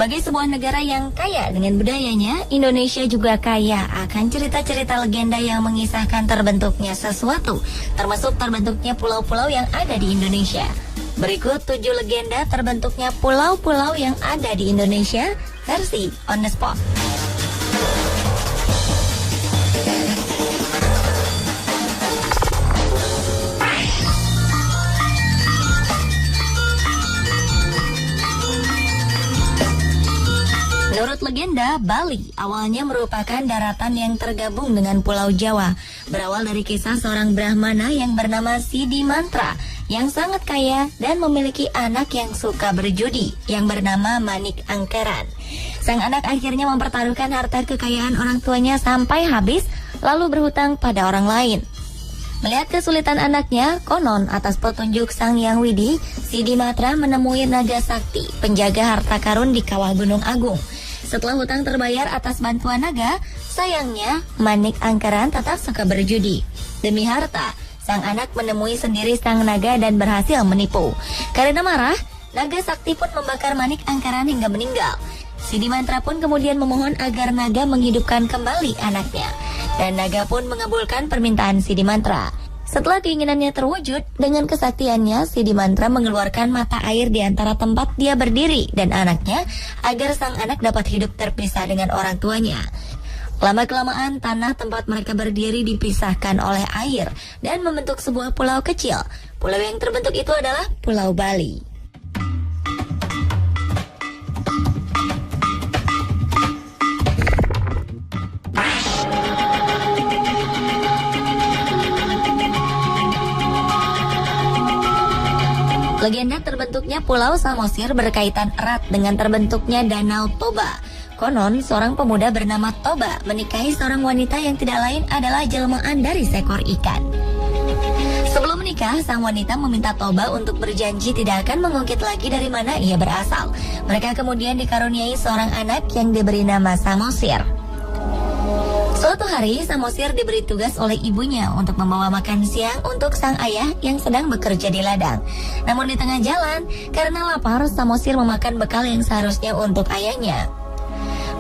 Sebagai sebuah negara yang kaya dengan budayanya, Indonesia juga kaya akan cerita-cerita legenda yang mengisahkan terbentuknya sesuatu, termasuk terbentuknya pulau-pulau yang ada di Indonesia. Berikut 7 legenda terbentuknya pulau-pulau yang ada di Indonesia, versi On The Spot. Menurut legenda, Bali awalnya merupakan daratan yang tergabung dengan Pulau Jawa. Berawal dari kisah seorang Brahmana yang bernama Sidi Mantra, yang sangat kaya dan memiliki anak yang suka berjudi, yang bernama Manik Angkeran. Sang anak akhirnya mempertaruhkan harta kekayaan orang tuanya sampai habis, lalu berhutang pada orang lain. Melihat kesulitan anaknya, konon atas petunjuk Sang Yang Widi, Sidi Mantra menemui naga sakti, penjaga harta karun di kawah Gunung Agung. Setelah hutang terbayar atas bantuan naga, sayangnya Manik Angkeran tetap suka berjudi. Demi harta, sang anak menemui sendiri sang naga dan berhasil menipu. Karena marah, naga sakti pun membakar Manik Angkeran hingga meninggal. Sidi Mantra pun kemudian memohon agar naga menghidupkan kembali anaknya. Dan naga pun mengabulkan permintaan Sidi Mantra. Setelah keinginannya terwujud, dengan kesaktiannya, Sidi Mantra mengeluarkan mata air di antara tempat dia berdiri dan anaknya, agar sang anak dapat hidup terpisah dengan orang tuanya. Lama-kelamaan, tanah tempat mereka berdiri dipisahkan oleh air dan membentuk sebuah pulau kecil. Pulau yang terbentuk itu adalah Pulau Bali. Legenda terbentuknya Pulau Samosir berkaitan erat dengan terbentuknya Danau Toba. Konon, seorang pemuda bernama Toba menikahi seorang wanita yang tidak lain adalah jelmaan dari seekor ikan. Sebelum menikah, sang wanita meminta Toba untuk berjanji tidak akan mengungkit lagi dari mana ia berasal. Mereka kemudian dikaruniai seorang anak yang diberi nama Samosir. Suatu hari, Samosir diberi tugas oleh ibunya untuk membawa makan siang untuk sang ayah yang sedang bekerja di ladang. Namun di tengah jalan, karena lapar, Samosir memakan bekal yang seharusnya untuk ayahnya.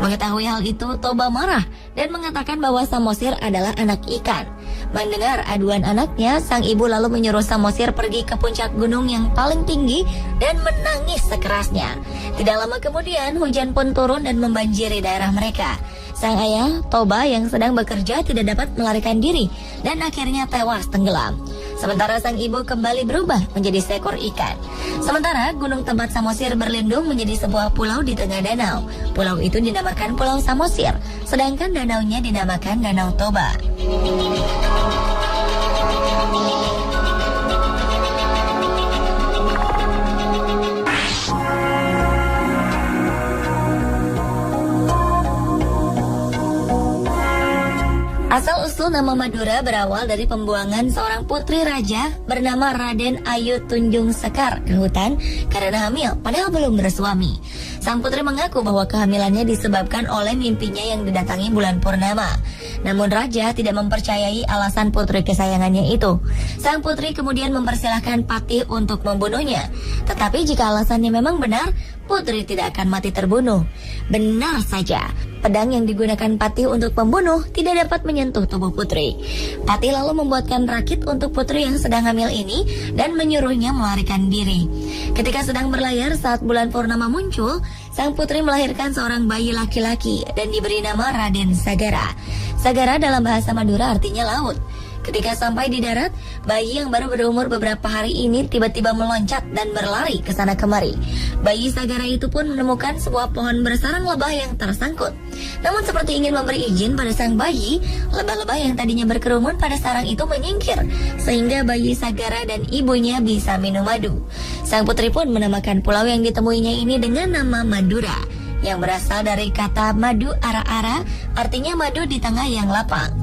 Mengetahui hal itu, Toba marah dan mengatakan bahwa Samosir adalah anak ikan. Mendengar aduan anaknya, sang ibu lalu menyuruh Samosir pergi ke puncak gunung yang paling tinggi dan menangis sekerasnya. Tidak lama kemudian, hujan pun turun dan membanjiri daerah mereka. Sang ayah, Toba, yang sedang bekerja tidak dapat melarikan diri dan akhirnya tewas tenggelam. Sementara sang ibu kembali berubah menjadi seekor ikan. Sementara gunung tempat Samosir berlindung menjadi sebuah pulau di tengah danau. Pulau itu dinamakan Pulau Samosir, sedangkan danaunya dinamakan Danau Toba. Asal-usul nama Madura berawal dari pembuangan seorang putri raja bernama Raden Ayu Tunjung Sekar ke hutan karena hamil padahal belum bersuami. Sang putri mengaku bahwa kehamilannya disebabkan oleh mimpinya yang didatangi bulan purnama. Namun raja tidak mempercayai alasan putri kesayangannya itu. Sang putri kemudian mempersilahkan Patih untuk membunuhnya. Tetapi jika alasannya memang benar, putri tidak akan mati terbunuh. Benar saja, pedang yang digunakan Patih untuk membunuh tidak dapat menyentuh tubuh putri. Patih lalu membuatkan rakit untuk putri yang sedang hamil ini dan menyuruhnya melarikan diri. Ketika sedang berlayar saat bulan purnama muncul, sang putri melahirkan seorang bayi laki-laki dan diberi nama Raden Sagara. Sagara dalam bahasa Madura artinya laut. Ketika sampai di darat, bayi yang baru berumur beberapa hari ini tiba-tiba meloncat dan berlari ke sana kemari. Bayi Sagara itu pun menemukan sebuah pohon bersarang lebah yang tersangkut. Namun seperti ingin memberi izin pada sang bayi, lebah-lebah yang tadinya berkerumun pada sarang itu menyingkir, sehingga bayi Sagara dan ibunya bisa minum madu. Sang putri pun menamakan pulau yang ditemuinya ini dengan nama Madura, yang berasal dari kata madu ara-ara, artinya madu di tengah yang lapang.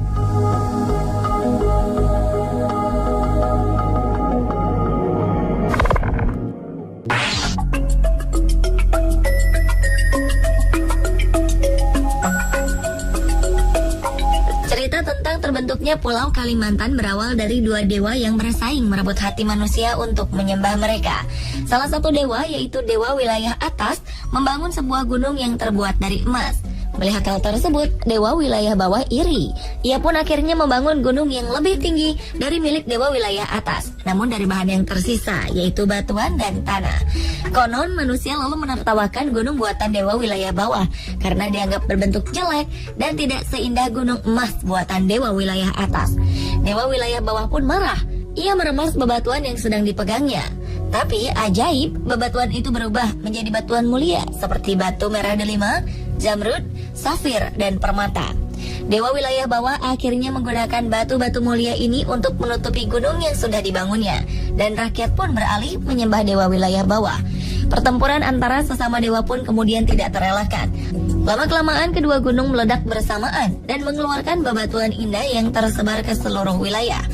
Cerita tentang terbentuknya Uniknya Pulau Kalimantan berawal dari dua dewa yang bersaing merebut hati manusia untuk menyembah mereka. Salah satu dewa, yaitu Dewa Wilayah Atas, membangun sebuah gunung yang terbuat dari emas. Melihat hal tersebut, Dewa Wilayah Bawah iri. Ia pun akhirnya membangun gunung yang lebih tinggi dari milik Dewa Wilayah Atas, namun dari bahan yang tersisa, yaitu batuan dan tanah. Konon, manusia lalu menertawakan gunung buatan Dewa Wilayah Bawah karena dianggap berbentuk jelek dan tidak seindah gunung emas buatan Dewa Wilayah Atas. Dewa Wilayah Bawah pun marah. Ia meremas bebatuan yang sedang dipegangnya. Tapi ajaib, bebatuan itu berubah menjadi batuan mulia seperti batu merah delima, zamrud, safir, dan permata. Dewa Wilayah Bawah akhirnya menggunakan batu-batu mulia ini untuk menutupi gunung yang sudah dibangunnya, dan rakyat pun beralih menyembah Dewa Wilayah Bawah. Pertempuran antara sesama dewa pun kemudian tidak terelakkan. Lama-kelamaan kedua gunung meledak bersamaan dan mengeluarkan bebatuan indah yang tersebar ke seluruh wilayah.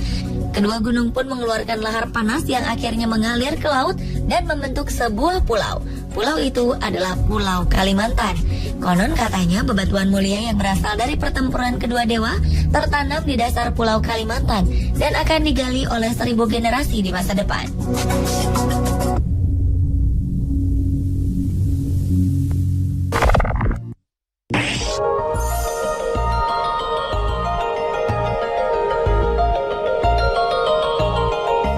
Kedua gunung pun mengeluarkan lahar panas yang akhirnya mengalir ke laut dan membentuk sebuah pulau. Pulau itu adalah Pulau Kalimantan. Konon katanya bebatuan mulia yang berasal dari pertempuran kedua dewa tertanam di dasar Pulau Kalimantan dan akan digali oleh 1000 generasi di masa depan.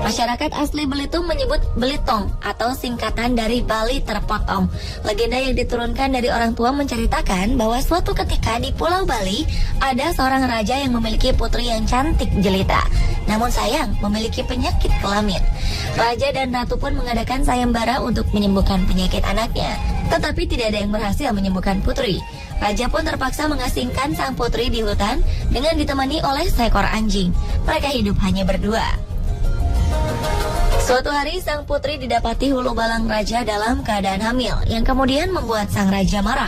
Masyarakat asli Belitung menyebut Belitong atau singkatan dari Bali terpotong. Legenda yang diturunkan dari orang tua menceritakan bahwa suatu ketika di Pulau Bali ada seorang raja yang memiliki putri yang cantik jelita. Namun sayang, memiliki penyakit kelamin. Raja dan ratu pun mengadakan sayembara untuk menyembuhkan penyakit anaknya. Tetapi tidak ada yang berhasil menyembuhkan putri. Raja pun terpaksa mengasingkan sang putri di hutan dengan ditemani oleh seekor anjing. Mereka hidup hanya berdua. Suatu hari sang putri didapati hulu balang raja dalam keadaan hamil, yang kemudian membuat sang raja marah.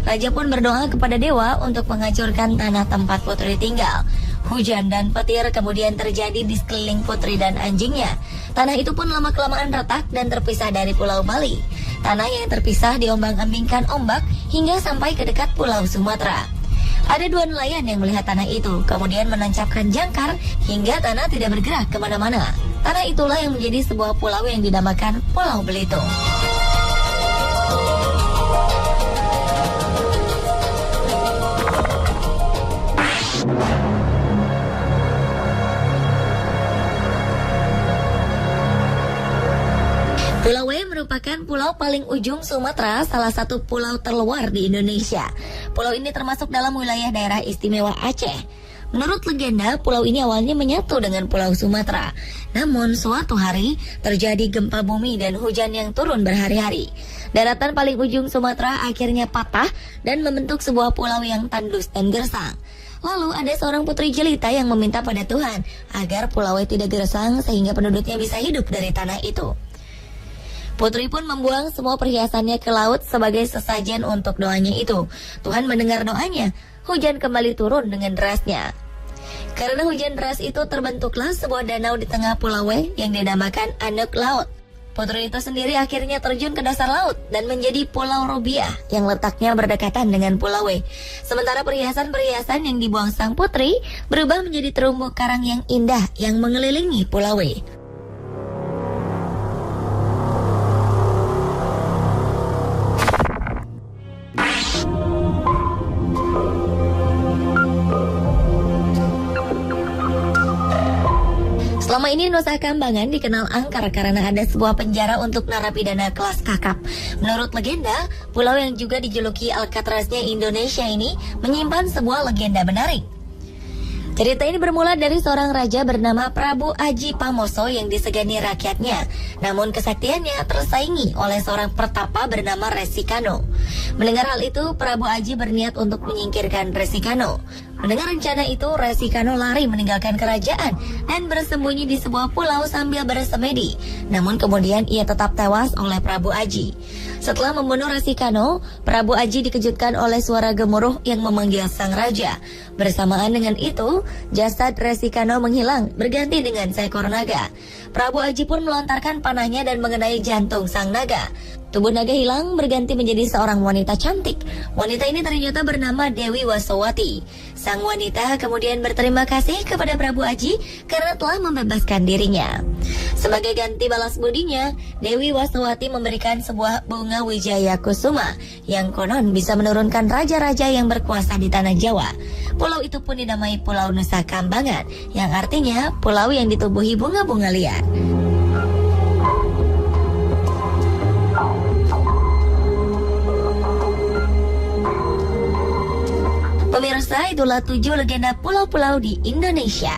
Raja pun berdoa kepada dewa untuk menghancurkan tanah tempat putri tinggal. Hujan dan petir kemudian terjadi di sekeliling putri dan anjingnya. Tanah itu pun lama-kelamaan retak dan terpisah dari Pulau Bali. Tanah yang terpisah diombang-ambingkan ombak hingga sampai ke dekat Pulau Sumatera. Ada 2 nelayan yang melihat tanah itu, kemudian menancapkan jangkar hingga tanah tidak bergerak kemana-mana. Tanah itulah yang menjadi sebuah pulau yang dinamakan Pulau Belitung. Pulau W merupakan pulau paling ujung Sumatera, salah satu pulau terluar di Indonesia. Pulau ini termasuk dalam wilayah daerah istimewa Aceh. Menurut legenda, pulau ini awalnya menyatu dengan Pulau Sumatera. Namun suatu hari terjadi gempa bumi dan hujan yang turun berhari-hari. Daratan paling ujung Sumatera akhirnya patah dan membentuk sebuah pulau yang tandus dan gersang. Lalu ada seorang putri jelita yang meminta pada Tuhan agar pulau tidak gersang sehingga penduduknya bisa hidup dari tanah itu. Putri pun membuang semua perhiasannya ke laut sebagai sesajen untuk doanya itu. Tuhan mendengar doanya. Hujan kembali turun dengan derasnya. Karena hujan deras itu terbentuklah sebuah danau di tengah Pulau W yang dinamakan Anek Laut. Putri itu sendiri akhirnya terjun ke dasar laut dan menjadi Pulau Rubiah yang letaknya berdekatan dengan Pulau W. Sementara perhiasan-perhiasan yang dibuang sang putri berubah menjadi terumbu karang yang indah yang mengelilingi Pulau W. Selama ini Nusa Kambangan dikenal angker karena ada sebuah penjara untuk narapidana kelas kakap. Menurut legenda, pulau yang juga dijuluki Alcatraznya Indonesia ini menyimpan sebuah legenda menarik. Cerita ini bermula dari seorang raja bernama Prabu Aji Pamoso yang disegani rakyatnya. Namun kesaktiannya tersaingi oleh seorang pertapa bernama Resikano. Mendengar hal itu, Prabu Aji berniat untuk menyingkirkan Resikano. Mendengar rencana itu, Resikano lari meninggalkan kerajaan dan bersembunyi di sebuah pulau sambil bersemedi. Namun kemudian ia tetap tewas oleh Prabu Aji. Setelah membunuh Resikano, Prabu Aji dikejutkan oleh suara gemuruh yang memanggil sang raja. Bersamaan dengan itu, jasad Resikano menghilang berganti dengan seekor naga. Prabu Aji pun melontarkan panahnya dan mengenai jantung sang naga. Tubuh naga hilang berganti menjadi seorang wanita cantik. Wanita ini ternyata bernama Dewi Wasowati. Sang wanita kemudian berterima kasih kepada Prabu Aji karena telah membebaskan dirinya. Sebagai ganti balas budinya, Dewi Wasowati memberikan sebuah bunga wijaya kusuma yang konon bisa menurunkan raja-raja yang berkuasa di tanah Jawa. Pulau itu pun dinamai Pulau Nusa Kambangan, yang artinya pulau yang ditubuhi bunga-bunga liar. Pemirsa, itulah 7 legenda pulau-pulau di Indonesia.